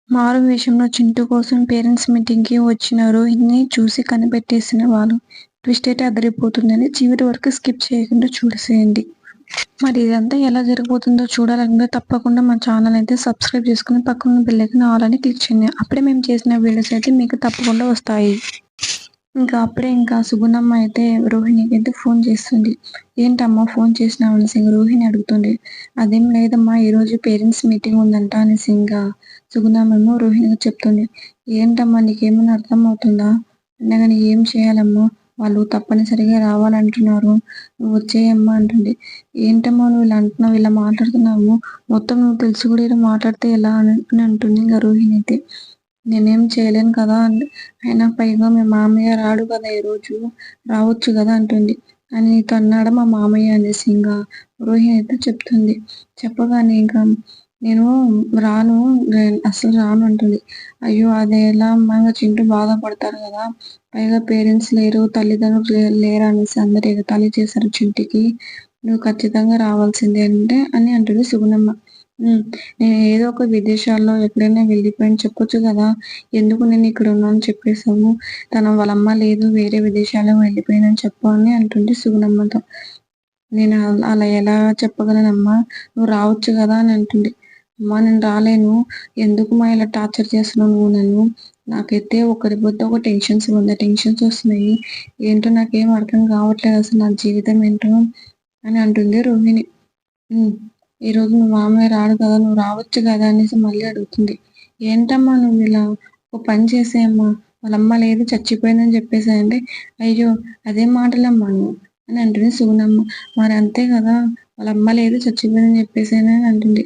మారువేషంలో చింటూ కోసం పేరెంట్స్ మీటింగ్‌కి వచ్చిన రోహిత్‌ని చూసి కనిపెట్టేసిన వాళ్ళు. ట్విస్ట్ అయితే అదిరిపోతుందని చివరి వరకు స్కిప్ చేయకుండా చూసేయండి. మరి ఇదంతా ఎలా జరిగిపోతుందో చూడాలనుకుంటే తప్పకుండా మా ఛానల్ అయితే సబ్స్క్రైబ్ చేసుకొని పక్కనున్న బెల్ ఐకాన్ ఆల్ అని క్లిక్ చేయండి. అప్పుడే మేము చేసిన వీడియోస్ అయితే మీకు తప్పకుండా వస్తాయి. అప్పుడే సుగుణమ్మ అయితే రోహిణికైతే ఫోన్ చేస్తుంది. "ఏంటమ్మా ఫోన్ చేసినావు?" అనేసి రోహిణి అడుగుతుంది. "అదేం లేదమ్మా ఈరోజు పేరెంట్స్ మీటింగ్ ఉందంట" అనేసి సుగుణమ్మేమో రోహిణికి చెప్తుంది. "ఏంటమ్మా నీకేమైనా అర్థమవుతుందా? అయినా గాని ఏం చేయాలమ్మా? వాళ్ళు తప్పనిసరిగా రావాలంటున్నారు. నువ్వు వచ్చేయమ్మా" అంటుంది. "ఏంటమ్మా నువ్వు ఇలా అంటున్నావు, ఇలా మాట్లాడుతున్నావు? మొత్తం నువ్వు తెలిసి కూడా ఇలా మాట్లాడితే ఎలా" అని అంటుంది రోహిణి అయితే. "నేనేం చేయలేను కదా! అయినా పైగా మీ మామయ్య రాడు కదా ఈరోజు. రావచ్చు గదా!" అంటుంది. "అని నీతో అన్నాడా మా మామయ్య" అనేసి రోహిణి అయితే చెప్తుంది. చెప్పగానే "నేను రాను. అస్సలు రాను" అంటుంది. "అయ్యో! అదెలా అమ్మా చింటూ బాధపడతారు గదా! పైగా పేరెంట్స్ లేరు, తల్లిదండ్రులు లేరు అనేసి అందరూ ఎగతాళి చేశారు చింటూకి. నువ్వు ఖచ్చితంగా రావాల్సిందే" అని అంటుంది సుగుణమ్మ. హ్మ్. నేను ఏదో ఒక విదేశాల్లో ఎక్కడైనా వెళ్ళిపోయాను చెప్పొచ్చు గదా! ఎందుకు నేను ఇక్కడ ఉన్నానని చెప్పేసావు. వాళ్ళ అమ్మ లేదు వేరే విదేశాలకు వెళ్ళిపోయిందని చెప్పు అని అంటుంది సుగుణమ్మతో. నేను అలా ఎలా చెప్పగలనమ్మా? నువ్వు రావచ్చు గదా! అని అంటుంది. అమ్మా నేను రాలేను. ఎందుకుమా ఇలా టార్చర్ చేస్తున్నావు నువ్వు నన్ను? నాకైతే ఒకరిపోతే ఒక టెన్షన్స్ వస్తున్నాయి. ఏంటో నాకేం అర్థం కావట్లేదు అసలు నా జీవితం ఏంటో అని అంటుంది రోహిణి. హ్మ్. "ఈరోజు మీ మామయ్య రాడు కదా! నువ్వు రావచ్చు గదా!" అనేసి మళ్ళీ అడుగుతుంది. "ఏంటమ్మా నువ్విలా? ఒక పని చేసేయమ్మా. వాళ్ళమ్మ లేదు చచ్చిపోయిందని చెప్పేసేయంటే." "అయ్యో! అదేం మాటలమ్మా నువ్వు" అని అంటుంది సుగుణమ్మ. "మరి అంతే గదా! వాళ్ళమ్మ లేదు చచ్చిపోయిందని చెప్పేసేయని" అని అంటుంది.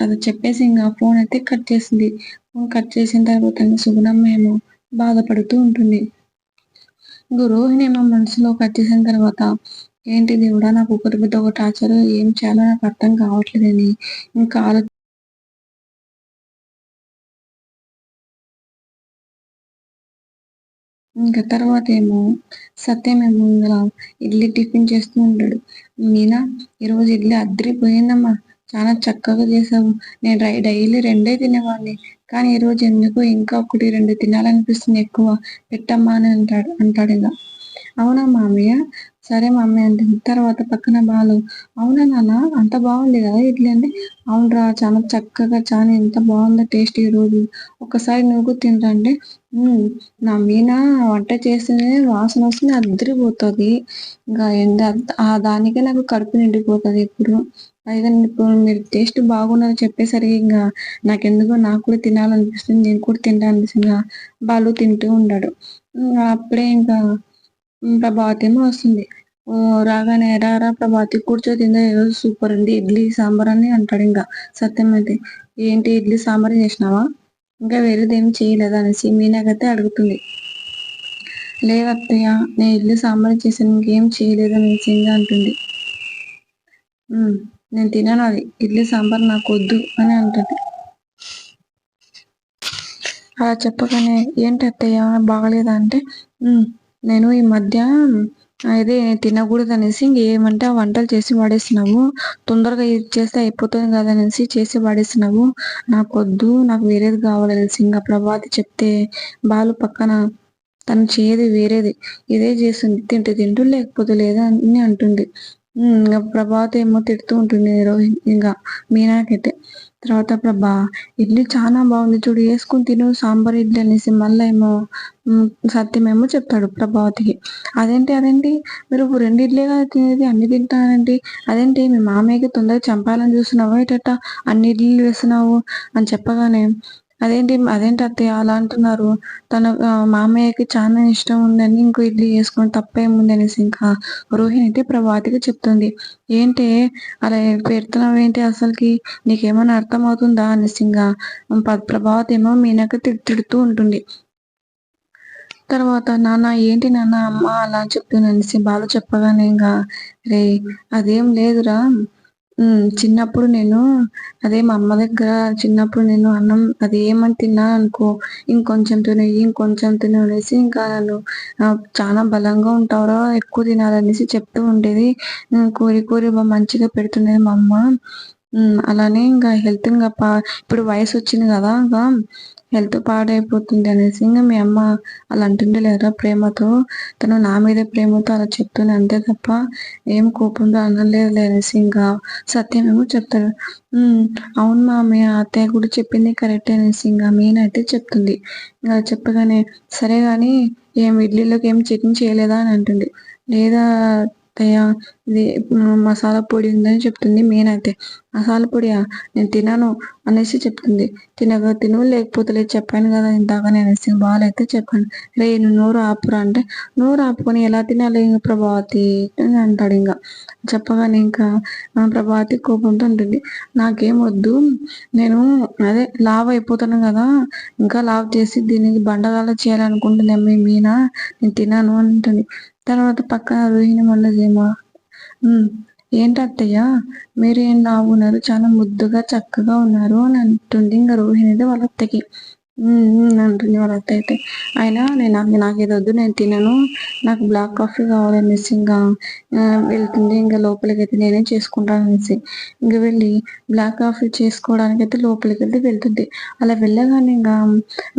అది చెప్పేసి ఫోన్ అయితే కట్ చేసింది. ఫోన్ కట్ చేసిన తర్వాత సుగుణమ్మ ఏమో బాధపడుతూ ఉంటుంది. రోహిణేమో మనసులో కట్టేసిన తర్వాత, ఏంటి దేవుడా! నాకు ఒకరి మీద ఒక టార్చరు ఏం చేయాలో నాకు అర్థం కావట్లేదని ఇంకా ఆలో తర్వాతేమో సత్యమేమో ఇడ్లీ టిఫిన్ చేస్తూ ఉంటాడు. "మీనా ఈరోజు ఇడ్లీ అద్దిరిపోయిందమ్మా! చాలా చక్కగా చేశావు. నేను డైలీ 2 తినేవాడిని. కానీ ఈరోజు ఎందుకో ఇంకా 1, 2 తినాలనిపిస్తుంది ఎక్కువ. పెట్టమ్మా" అని అంటాడిగ. "అవునా మామయ్య! సరే మమ్మీ" అంటుంది. తర్వాత పక్కన బాలు, "అవునా నాన్న అంత బాగుంది గదా ఇడ్లీ" అంటే, "అవునురా చాలా చక్కగా ఎంత బాగుందో టేస్ట్ ఈరోజు. ఒక్కసారి నువ్వు కూడా తినరా" అంటే, "హ్మ్. నా మీనా వంట చేస్తేనే వాసనొస్తుంది అద్దిరిపోతది. దానికే నాకు కడుపు నిండిపోతది ఎప్పుడు. పైగా ఇప్పుడు మీరు టేస్ట్ బాగుందని చెప్పేసరికి నాకెందుకో నాకు కూడా తినాలనిపిస్తుంది. నేను కూడా తింటా" అనేసి బాలు తింటూ ఉంటాడు. అప్పుడే ప్రభావతి ఏమో వస్తుంది. రాగానే "రారా ప్రభావతి కూర్చో తిందాం ఈరోజు సూపరుంది ఇడ్లీ సాంబార్" అని సత్యం అయితే. "ఏంటి ఇడ్లీ సాంబారే చేసినావా? ఇంకా వేరేదేమి చేయలేదా?" అనేసి మీనాకైతే అడుగుతుంది. "లేదత్తయ్య నేను ఇడ్లీ సాంబారే చేశాను. ఇంకేం చేయలేదు" అనేసి అంటుంది. "నేను తిననది. ఇడ్లీ సాంబార్ నాకొద్దు" అని అంటది. అలా చెప్పగానే "ఏంటి అత్తయ్య బాగాలేదా?" అంటే నేను ఈ మధ్య అదే తినకూడదనేసి ఏమంటే ఆ వంటలు చేసి పడేస్తున్నావు. తొందరగా ఇది చేస్తే అయిపోతుంది కదా అనేసి చేసి పడేస్తున్నావు. నాకొద్దు నాకు వేరేది కావాలనేసి ప్రభాతి చెప్తే బాలు పక్కన తను చేయదు వేరేది. ఇదే చేస్తుంది. తింటే తింటూ లేకపోతే లేదా అని అంటుంది. ప్రభావతి ఏమో తిడుతూ ఉంటుంది మీనాకైతే. తర్వాత ఇడ్లీ చానా బాగుంది చూడు ఏసుకొని తిను సాంబార్ ఇడ్లీ అనేసి మళ్ళా సత్యమేమో చెప్తాడు ప్రభావతికి. "అదేంటి మీరు 2 ఇడ్లీయే కదా తినేది అన్ని తింటున్నారేంటి? అదేంటి మీ మామయ్యకి తొందరగా చంపాలని చూస్తున్నావా ఏటట్టా? అన్ని ఇడ్లీలు వేస్తున్నావు" అని చెప్పగానే అదేంటి అత్తయ్య అలా అంటున్నారు? మామయ్యకి చానా ఇష్టం ఉందని ఇంకో ఇడ్లీ ఏసుకోవడం తప్పేముంది అనేసి రోహిణి అయితే ప్రభావతికి చెప్తుంది. "ఏంటే అలా పెడుతున్నావేంటి అసలకి? నీకేమైనా అర్థమవుతుందా?" అనేసి ప్రభావతి ఏమో మీనాకి తిడుతూ ఉంటుంది. తర్వాత "నాన్న ఏంటి నాన్న అమ్మ అలా చెప్తుంది" అనేసి బాలు చెప్పగానే "రేయ్ అదేం లేదురా చిన్నప్పుడు నేను మా అమ్మ దగ్గర చిన్నప్పుడు నేను అన్నం అది ఏమని తిన్నాననుకో ఇంకొంచెం తిను అనేసి నన్ను చాలా బలంగా ఉంటావురా ఎక్కువ తినాలనేసి చెప్తూ ఉండేది. కోరి కోరి మంచిగా పెడుతుండేది మా అమ్మ. అలానే ఇంకా హెల్త్ ఇప్పుడు వయసొచ్చింది గదా! హెల్త్ పాడైపోతుంది అనేసి మీ అమ్మ అలా అంటుండే లేరా ప్రేమతో. తను నా మీదే ప్రేమతో అలా చెప్తుంది అంతే తప్ప ఏం కోపంతో అనలేదులే అనేసి సత్యమేమో చెప్తాడు. హ్మ్. అవును మీ అత్తయ్య కూడా చెప్పింది కరెక్టే అనేసి మీనైతే చెప్తుంది. చెప్పగానే సరే గాని ఇడ్లీలోకి ఏం చట్నీ చేయలేదా అని అంటుంది. లేదా అత్తయ్య ఇది మసాలా పొడి ఉందని చెప్తుంది మీనైతే. మసాలా పొడియా? నేను తినను అనేసి చెప్తుంది. తిను లేకపోతే లేదు చెప్పాను గదా ఇందాకనే అనేసి బాలైతే చెప్పాను. రేయ్ నువ్వు నోరు ఆపురా అంటే, నోరు ఆపుకొని ఎలా తినాలి ప్రభావతి అని అంటాడింక. చెప్పగానే ప్రభావతి కోపంతో ఉంటుంది. నాకేం వద్దు. నేను లావు అయిపోతాను గదా! ఇంకా లావు చేసి దీనికి బండగాలు చేయాలనుకుంటుంది మీనా. నేను తినను అంటుంది. తర్వాత పక్కన రోహిణి మళ్ళదేమో ఏంటత్తయ్య మీరేం లావున్నారు, చాలా ముద్దుగా చక్కగా ఉన్నారు అని అంటుంది రోహిణి వాళ్ళ అత్తకి. అంటుంది వాళ్ళ అత్త అయితే. అయినా నాకిది వద్దు నేను తినను. నాకు బ్లాక్ కాఫీ కావాలనేసి వెళ్తుంది. లోపలికైతే నేనే చేసుకుంటాను అనేసి వెళ్ళి బ్లాక్ కాఫీ చేసుకోవడానికైతే లోపలికెళ్తే వెళ్తుంది. అలా వెళ్ళగానే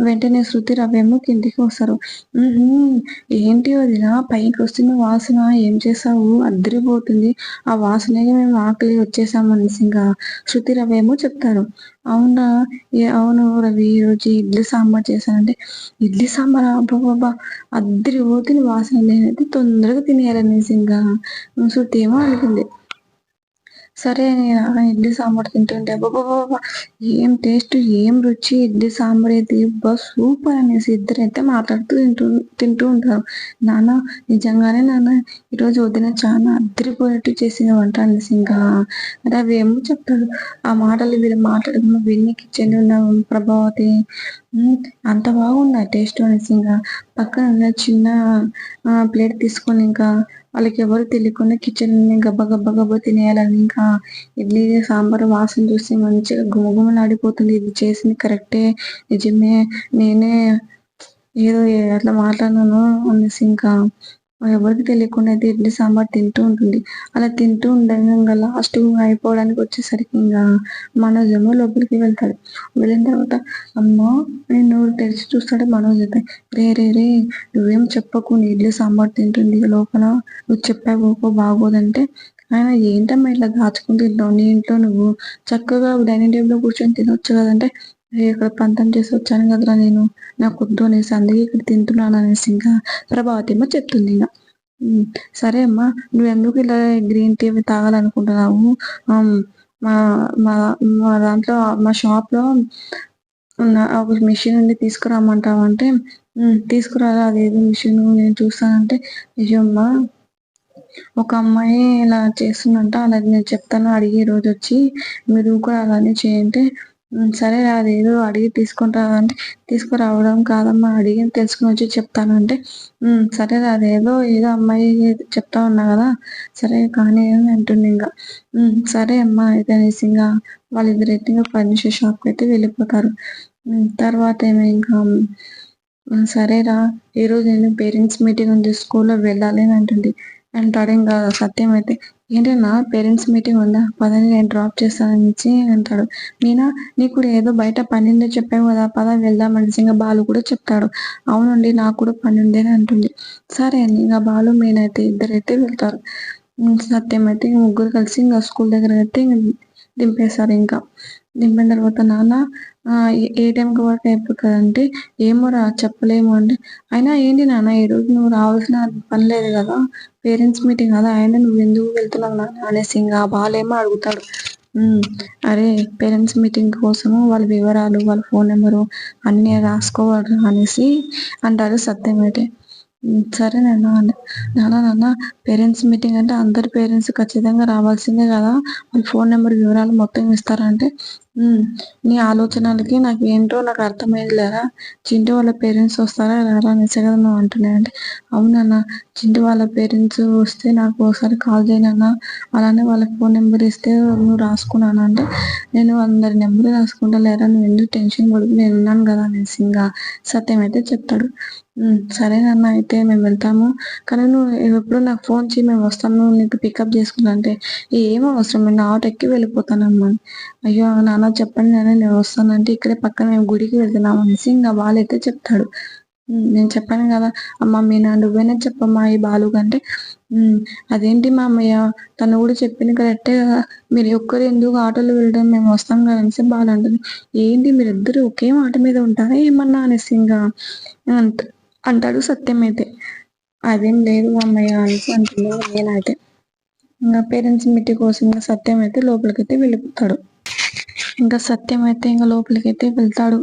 వెంటనే శృతి, రవేమో కిందికి వస్తారు. ఏంటి వదిన పైకి వస్తున్న వాసన ఏం చేసావు? అద్దరిపోతుంది. ఆ వాసనకి మేము ఆకలి వచ్చేసాము అనేసి శృతి, రవేమో చెప్తారు. అవునా? అవును రవి ఈరోజు ఇడ్లీ సాంబార్ చేశానంటే, ఇడ్లీ సాంబారా అబ్బబ్బబ్బా! అద్దరిపోతుంది వాసన. నేనైతే తొందరగా తినేయాలనేసి శృతి ఏమో అనుకుంది. సరే నేను ఇడ్లీ సాంబార్ తింటుంటే అబ్బబ్బబ్బబ్బా! ఏం టేస్ట్, ఏం రుచి ఇడ్లీ సాంబార్ అయితే సూపర్ అనేసి ఇద్దరైతే మాట్లాడుతూ తింటూ ఉంటారు. నాన్న నిజంగానే నాన్న ఈరోజు వదిన చాలా అద్దరిపోయేట్టు చేసిన వంట అనేసి రవేమో చెప్తాడు. ఆ మాటలు వీళ్ళు మాట్లాడుకున్న విని కిచెన్‌లో ఉన్న ప్రభావతి అంత బాగుందా టేస్ట్ అనేసి పక్కన చిన్న ప్లేట్ తీసుకొని వాళ్ళకి ఎవరు తెలియకుండా కిచెన్‌లోనే గబా గబా గబా తినేయాలని ఇడ్లీ సాంబార్ వాసన చూసి మంచిగా గుమగుమలాడిపోతుంది. ఇది చేసింది కరెక్టే, నిజమే, నేనే ఏదో అట్లా మాట్లాడినాను అనేసి ఎవరికి తెలియకుండా అయితే ఇడ్లీ సాంబార్ తింటూ ఉంటుంది. అలా తింటూ ఉండగా లాస్ట్ అయిపోవడానికి వచ్చేసరికి మనోజ్ ఏమో లోపలికి వెళ్తాడు. వెళ్ళిన తర్వాత అమ్మా నేను నోరు తెరిచి చూస్తాడు మనోజ్ అయితే. రే నువ్వేం చెప్పకు, నీ ఇడ్లీ సాంబార్ తింటుంది లోపల, నువ్వు చెప్పావు బాగోదంటే ఆయన ఏంటమ్మా ఇట్లా దాచుకుని తింటావు? నీ ఇంట్లో నువ్వు చక్కగా డైనింగ్ టేబుల్ లో కూర్చొని తినొచ్చు కదంటే, ఇక్కడ పంతం చేసి వచ్చాను కదరా నేను, నాకు వద్దు అనేసి అందుకే ఇక్కడ తింటున్నాను అనేసి ప్రభావతి ఏమో చెప్తుంది. సరే అమ్మా నువ్వెందుకు ఇలా గ్రీన్ టీ తాగాలనుకుంటున్నావు? మా మా మా దాంట్లో మా షాప్ లో ఒక మిషన్ ఉంది తీసుకురామంటావా అంటే, తీసుకురారా అదేదో మిషన్ నేను చూస్తానంటే, నిజమ్మా ఒక అమ్మాయి ఇలా చేస్తుందంట, అలా నేను చెప్తాను అడిగి రోజు వచ్చి మీరు కూడా అలానే చేయంటే, సరే అదేదో అడిగి తీసుకుంటా అంటే, తీసుకురావడం కాదమ్మా అడిగి తెలుసుకొని వచ్చి చెప్తాను అంటే, సరే ఏదో అమ్మాయి చెప్తా ఉన్నా కదా, సరే కానీ అని అంటుంది సరే అమ్మా అయితే అనేసి వాళ్ళిద్దరైతే ఫర్నిచర్ షాప్కి అయితే వెళ్ళిపోతారు. తర్వాత ఏమో సరేరా ఈరోజు నేను పేరెంట్స్ మీటింగ్ ఉంది స్కూల్లో వెళ్ళాలి అని అంటుంది. అంటాడు సత్యం అయితే, ఏంటన్నా పేరెంట్స్ మీటింగ్ ఉందా, పదని నేను డ్రాప్ చేస్తానని అంటాడు. మీనా నీకు కూడా ఏదో బయట పని ఉందో చెప్పావు కదా, పద వెళ్దాం అనేసి బాలు కూడా చెప్తాడు. అవునండి నాకు కూడా పని ఉంది అని అంటుంది. సరే అని బాలు మీనా అయితే ఇద్దరైతే వెళ్తారు. సత్యం అయితే ముగ్గురు కలిసి స్కూల్ దగ్గర అయితే దింపేశారు. దింపిన తర్వాత నాన్న ఏ టైంకి వరకు అయిపోతుందంటే, ఏమోరా చెప్పలేము అంటే, అయినా ఏంటి నాన్న ఈరోజు నువ్వు రావాల్సిన పని లేదు కదా, పేరెంట్స్ మీటింగ్ కదా, అయినా నువ్వు ఎందుకు వెళ్తున్నావు నాన్న అనేసి బాలేమో అడుగుతాడు. అరే పేరెంట్స్ మీటింగ్ కోసము వాళ్ళ వివరాలు, వాళ్ళ ఫోన్ నెంబరు అన్నీ రాసుకోవాలి అనేసి అంటారు సత్యం అయితే. సరే నాన్న పేరెంట్స్ మీటింగ్ అంటే అందరు పేరెంట్స్ ఖచ్చితంగా రావాల్సిందే కదా, వాళ్ళ ఫోన్ నెంబర్ వివరాలు మొత్తం ఇస్తారంటే, నీ ఆలోచనలకి నాకు అర్థమైంది లేరా, చింటూ వాళ్ళ పేరెంట్స్ వస్తారా రారా అనేసి కదా నువ్వు అంటున్నాయంటే, అవునన్నా చింటూ వాళ్ళ పేరెంట్స్ వస్తే నాకు ఒకసారి కాల్ చేయనన్నా, అలానే వాళ్ళ ఫోన్ నెంబర్ ఇస్తే నువ్వు రాసుకున్నాను అంటే, నేను అందరి నెంబర్ రాసుకుంటా లేరా, నువ్వు ఎందుకు టెన్షన్ పడుకు, నేను ఉన్నాను కదా అనేసి సత్యం అయితే చెప్తాడు. సరేనన్నా అయితే మేము వెళ్తాము. కానీ నువ్వు నాకు ఫోన్ చెయ్యి మేమొస్తాము నీకు పికప్ చేసుకుంటా అంటే, ఏం అవసరం లేదు. నా ఆటో ఎక్కి వెళ్ళిపోతానమ్మా. అయ్యో! నాన్న చెప్పండి నాన్న నేను వస్తానంటే, ఇక్కడే పక్కన మేము గుడికి వెళ్తున్నాం అనేసి ఇంగ బాలయితే చెప్తాడు. నేను చెప్పాను గదా! అమ్మ మీనా నువ్వైనా చెప్పమ్మా ఈ బాలుకంటే, హ్మ్. అదేంటి మామయ్య తను గూడా చెప్పింది కరెక్టే గదా! మీరు ఒక్కరు ఎందుకు ఆటోలో వెళ్ళడం మేము వస్తాం గదా! అనేసి బాలు అంటుంది. ఏంటి మీరిద్దరు ఒకే మాట మీద ఉంటారా ఏమన్నా అనేసి ఇంగా అంట్ అంటాడు సత్యం అయితే. అదేం లేదు మామయ్య అనేసి అంటుంది నేనైతే. ఇంగ పేరెంట్స్ మీటింగ్ కోసం ఇంగ సత్యం అయితే లోపలికైతే వెళ్ళిపోతాడు. ఇంకా సత్యం అయితే ఇంగ లోపలికైతే వెళ్తాడు.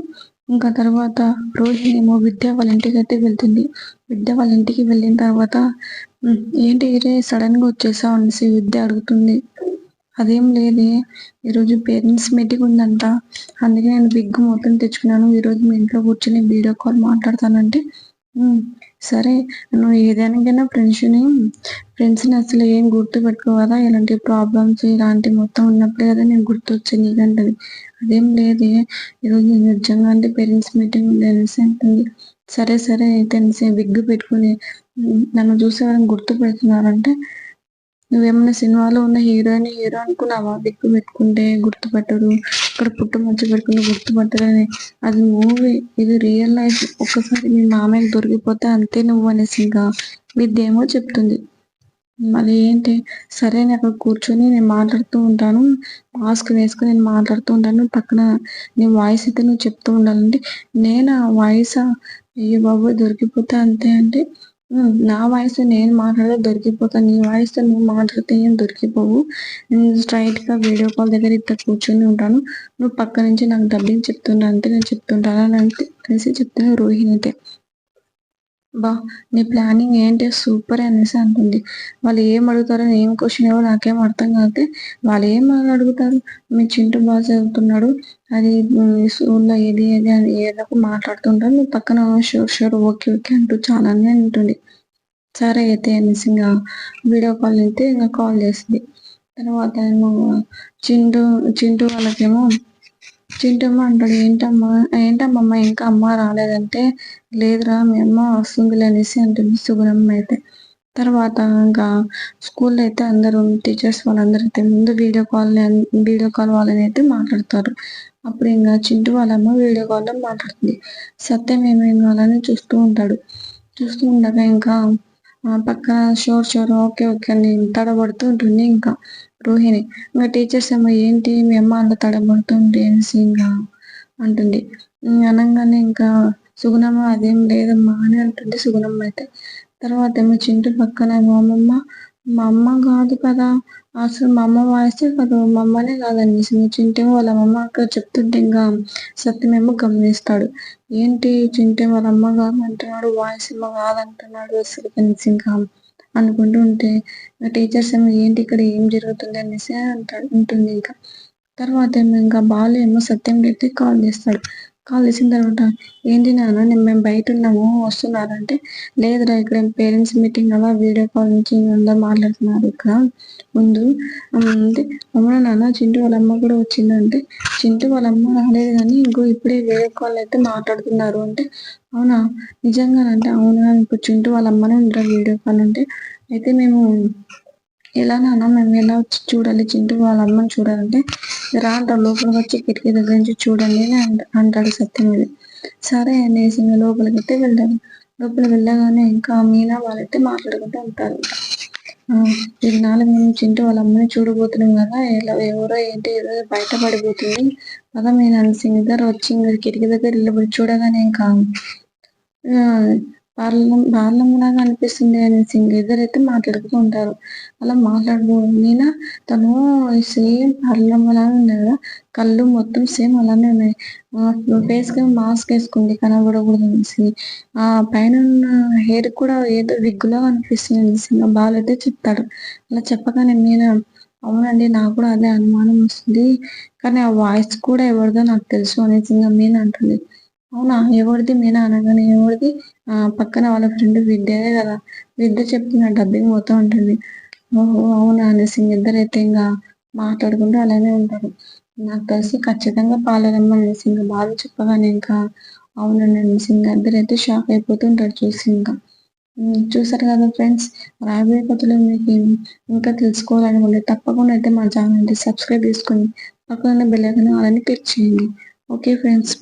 ఇంకా తర్వాత రోహిణేమో విద్య వాళ్ళ ఇంటికైతే వెళ్తుంది. విద్య వాళ్ళ ఇంటికి వెళ్ళిన తర్వాత ఏంటి సడన్‌గా వచ్చేసావు అనేసి విద్య అడుగుతుంది. అదేం లేదే ఈరోజు పేరెంట్స్ మీటింగ్ ఉందంట. అందుకే నేను విగ్ మొత్తం తెచ్చుకున్నాను. ఈరోజు మీ ఇంట్లో కూర్చొని వీడియో కాల్ మాట్లాడతానంటే, హ్మ్. సరే నువ్వు ఏదానికైనా ఫ్రెండ్స్‌ని అసలు ఏం గుర్తుపెట్టుకోవు కదా! ఇలాంటి ప్రాబ్లమ్స్ ఇలాంటివి మొత్తం ఉన్నప్పుడే కదా నీకు గుర్తొచ్చేది నీకంటది. అదేం లేదే ఈరోజు నిజంగా అంటే పేరెంట్స్ మీటింగ్ ఉంది అనేసి అంటుంది. సరే సరే అయితే అనేసి విగ్ పెట్టుకొని నన్ను చూసి ఎవరైనా గుర్తుపెడుతున్నారంటే నువ్వేమన్నా సినిమాలో ఉన్న హీరో అనుకున్నావా? విగ్ పెట్టుకుంటే గుర్తుపట్టరు. ఇక్కడ పుట్టుమచ్చ పెట్టుకుంటే గుర్తుపట్టరని. అది మూవీ. ఇది రియల్ లైఫ్. ఒక్కసారి మీ మామయ్యకి దొరికిపోతే అంతే నువ్వు అనేసి ఇంకా విద్యేమో చెప్తుంది. మళ్ళీ ఏంటి, సరే నేను అక్కడ కూర్చొని నేను మాట్లాడుతూ ఉంటాను. మాస్క్ వేసుకొని నేను మాట్లాడుతూ ఉంటాను. పక్కన నీ వాయిస్ అయితే నువ్వు చెప్తూ ఉండాలంటే, నేనా వాయిసా? అయ్య బాబోయ్! దొరికిపోతే అంతే అంటే, నా వాయిస్‌తో నేను మాట్లాడితే దొరికిపోతా. నీ వాయిస్‌తో నువ్వు మాట్లాడితే ఏం దొరికిపోవు. నేను స్ట్రెయిట్‌గా వీడియో కాల్ దగ్గర ఇట్లా కూర్చొని ఉంటాను. నువ్వు పక్క నుంచి నాకు డబ్బింగ్ చెప్తుండు అంతే నేను చెప్తుంటాను అనేసి చెప్తుంది రోహిణి అయితే. అబ్బా! నీ ప్లానింగ్ ఏంటే సూపరే అనేసి అంటుంది. వాళ్ళు ఏం అడుగుతారో, ఏం క్వెషన్ ఏమో నాకేం అర్థం కాకే వాళ్ళేం అడుగుతారు, మీ చింటూ బాగా చదువుతున్నాడు. అది స్కూల్లో ఏది ఏది అని ఏదో ఒక మాట్లాడుతుంటారు. నువ్వు పక్కన షూర్ షూర్ ఓకే ఓకే అంటూ చాలానే అంటుంది. సరే అయితే అనేసి ఇంగ వీడియో కాల్ అయితే ఇంగ కాల్ చేసింది. తర్వాత ఏమో చింటూ చింటూ వాళ్ళకేమో చింటమ్మ అంటాడు ఏంటమ్మమ్మ ఇంకా అమ్మ రాలేదంటే, లేదురా మీ అమ్మ వస్తుందిలే అనేసి అంటుంది సుగుణమ్మ అయితే. తర్వాత ఇంకా స్కూల్‌లో అయితే అందరూ టీచర్స్ వాళ్ళందరైతే ముందు వీడియో కాల్ వాళ్ళని అయితే మాట్లాడతారు. అప్పుడు ఇంగ చింటూ వాళ్ళమ్మ వీడియో కాల్‌లో మాట్లాడుతుంది. సత్యం ఏమేం కావాలని చూస్తూ ఉంటాడు. చూస్తూ ఉండగా ఇంకా పక్కన షూర్ షూర్ ఓకే ఓకే అని తడబడుతూ ఉంటుంది ఇంకా రోహిణి. ఇంగ టీచర్స్ ఏమో ఏంటి మీ అమ్మ అంత తడబడుతుంది అనేసి ఇంగా అంటుంది. అనంగానే ఇంకా సుగుణమ్మ అదేం లేదమ్మా అని అంటుంది సుగుణమ్మ అయితే. తర్వాతేమో చింటూ పక్కనేమో అమ్మమ్మ మా అమ్మ గాదు కదా! అసలు మా అమ్మ వాయిసే కాదు. మా అమ్మనే కాదనేసి చింటేమో వాళ్ళ అమ్మమ్మ చెప్తుంటే ఇంగా సత్యమేమో గమనిస్తాడు. ఏంటి చింటే వాళ్ళ అమ్మ కాదంటున్నాడు, వాయిస్ ఏమో కాదంటున్నాడు అసలుకనేసి ఇంకా అనుకుంటూ ఉంటే టీచర్స్ ఏమో ఏంటి ఇక్కడ ఏం జరుగుతుంది అనేసి ఉంటుంది ఇంకా. తర్వాతేమో ఇంకా బాలు ఏమో సత్యంకైతే కాల్ చేస్తాడు. కాల్ చేసిన తర్వాత ఏంటి నాన్న మేము బయటున్నాము వస్తున్నారా అంటే, లేదురా ఇక్కడ పేరెంట్స్ మీటింగ్ అలా వీడియో కాల్ నుంచి అందరూ మాట్లాడుతున్నారు ఇక్కడ ముందు అంటే, అవునా నాన్న చింటూ వాళ్ళ అమ్మ కూడా వచ్చిందంటే, చింటూ వాళ్ళ అమ్మ రాలేదు గానీ ఇంకో ఇప్పుడే వీడియో కాల్ అయితే మాట్లాడుతున్నారు అంటే, అవునా నిజంగానంటే, అవునా ఇప్పుడు చింటూ వాళ్ళ అమ్మనే ఉందిరా వీడియో కాల్ అంటే, అయితే మేము ఎలా నాన్న మేము ఎలా వచ్చి చూడాలి చింటూ వాళ్ళ అమ్మని చూడాలంటే, రా అంటాడు లోపలికొచ్చి కిటికీ దగ్గర నుంచి చూడండి అని అంటాడు సత్యమది. సరే అనేసి ఇంగ లోపలికైతే వెళ్తారు. లోపలికి వెళ్ళగానే ఇంకా మీనా వాళ్ళైతే మాట్లాడుకుంటూ ఉంటారు. ఇన్నాళ్ళు మేము చింటూ వాళ్ళ అమ్మని చూడబోతున్నాం గదా! ఎవరో ఏంటి ఈరోజు బయట పడిపోతుంది. పద మీనా అనేసి ఇద్దరు వచ్చి ఇంగ కిటికీ దగ్గర నిలబడి చూడగానే ఇంకా బాలమ్మ అనిపిస్తుంది అనేసి ఇంక ఇద్దరైతే మాట్లాడుతూ ఉంటారు. అలా మీనా తను సేమ్ పార్లమ్మలాగా ఉంది గదా! కళ్ళు మొత్తం సేమ్ అలానే ఉన్నాయి. ఫేస్‌కేమో మాస్క్ ఏసుకుంది కనబడకూడదనేసి. పైనున్న హెయిర్ కూడా ఏదో విగ్గులాగా అనిపిస్తుంది అనేసి ఇంగ బాలయితే చెప్తాడు. అలా చెప్పగానే మీనా అవునండి నాకు కూడా అదే అనుమానం వస్తుంది. కానీ ఆ వాయిస్ కూడా ఎవరిదో నాకు తెలుసు అనేసి ఇంగ మీనా అంటుంది. అవునా! ఎవరిది మీనా అనగానే ఎవరిది పక్కన వాళ్ళ ఫ్రెండ్ విద్యదే గదా! విద్య చెప్తుంది ఆ డబ్బింగ్ మొత్తం అంటుంది. ఓహో! అవునా! అనేసి ఇంగిద్దరైతే ఇంగా మాట్లాడుకుంటూ అలానే ఉంటారు. నాకు తెలిసి ఖచ్చితంగా పాలేరమ్మ అనేసి ఇంక బాలు చెప్పగానే ఇంకా అవునండి. సింగద్దర్ అయితే షాక్ అయిపోతుంటాడు చూసి ఇంకా. చూసారు కదా ఫ్రెండ్స్. రాబోయే కథలో మీకు ఇంకా తెలుసుకోవాలనుకుంటే తప్పకుండా అయితే మా ఛానల్‌ని సబ్స్క్రైబ్ చేసుకొని పక్కన ఉన్న బెల్ ఐకాన్ ఆల్ అని క్లిక్ చేయండి. Okay friends.